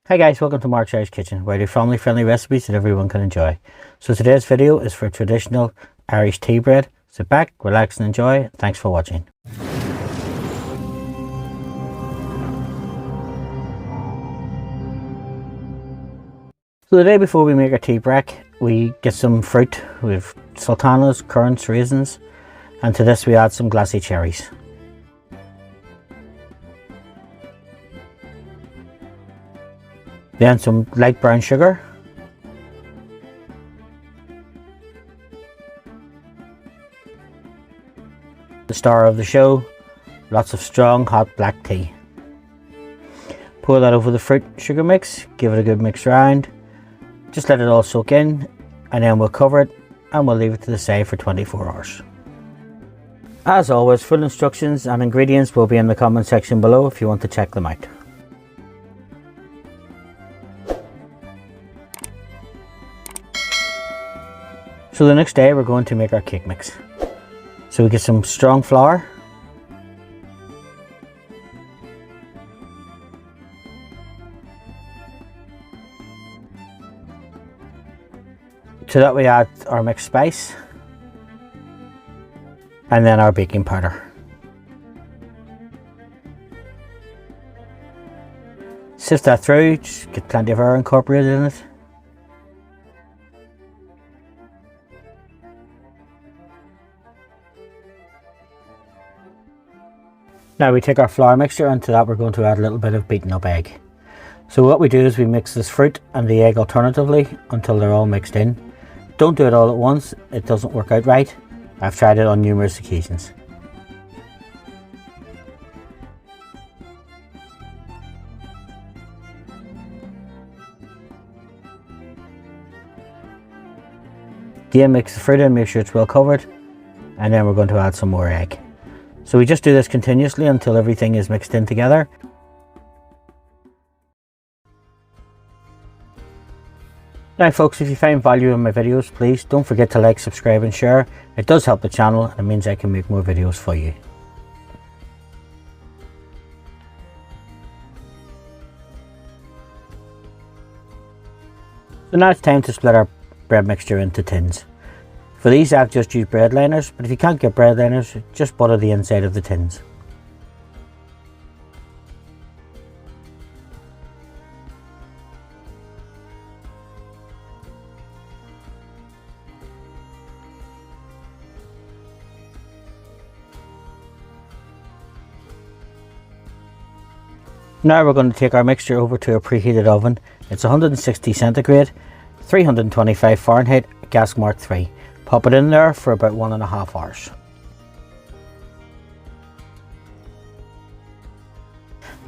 Hi guys, welcome to Mark's Irish Kitchen, where I do family friendly recipes that everyone can enjoy. So today's video is for traditional Irish tea bread. Sit back, relax and enjoy. Thanks for watching. So the day before we make our tea brack, we get some fruit. We have sultanas, currants, raisins, and to this we add some glassy cherries. Then some light brown sugar, the star of the show, lots of strong hot black tea. Pour that over the fruit sugar mix, give it a good mix around, just let it all soak in, and then we'll cover it and we'll leave it to the side for 24 hours. As always, full instructions and ingredients will be in the comment section below if you want to check them out. So the next day we're going to make our cake mix. So we get some strong flour, to that we add our mixed spice and then our baking powder. Sift that through, just get plenty of air incorporated in it. Now we take our flour mixture, and to that we're going to add a little bit of beaten up egg. So what we do is we mix this fruit and the egg alternatively until they're all mixed in. Don't do it all at once, it doesn't work out right. I've tried it on numerous occasions. Again, mix the fruit in, make sure it's well covered, and then we're going to add some more egg. So we just do this continuously until everything is mixed in together. Now folks, if you find value in my videos, please don't forget to like, subscribe and share. It does help the channel and it means I can make more videos for you. So now it's time to split our bread mixture into tins. For these I've just used bread liners, but if you can't get bread liners, just butter the inside of the tins. Now we're going to take our mixture over to a preheated oven. It's 160 centigrade, 325 Fahrenheit, gas mark 3. Pop it in there for about 1.5 hours.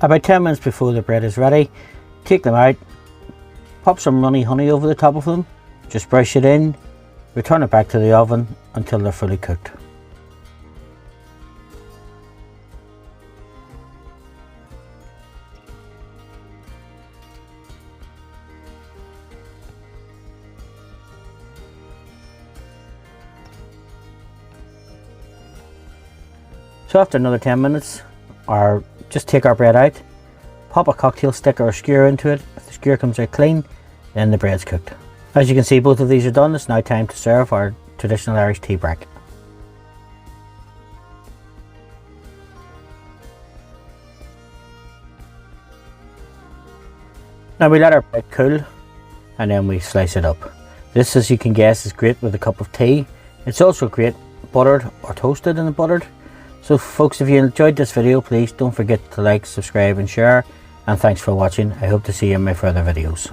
About 10 minutes before the bread is ready, take them out, pop some runny honey over the top of them, just brush it in, return it back to the oven until they're fully cooked. So after another 10 minutes, just take our bread out, pop a cocktail stick or a skewer into it. If the skewer comes out clean, then the bread's cooked. As you can see, both of these are done. It's now time to serve our traditional Irish tea brack. Now we let our bread cool and then we slice it up. This, as you can guess, is great with a cup of tea. It's also great buttered or toasted and buttered. So folks, if you enjoyed this video, please don't forget to like, subscribe and share, and thanks for watching. I hope to see you in my further videos.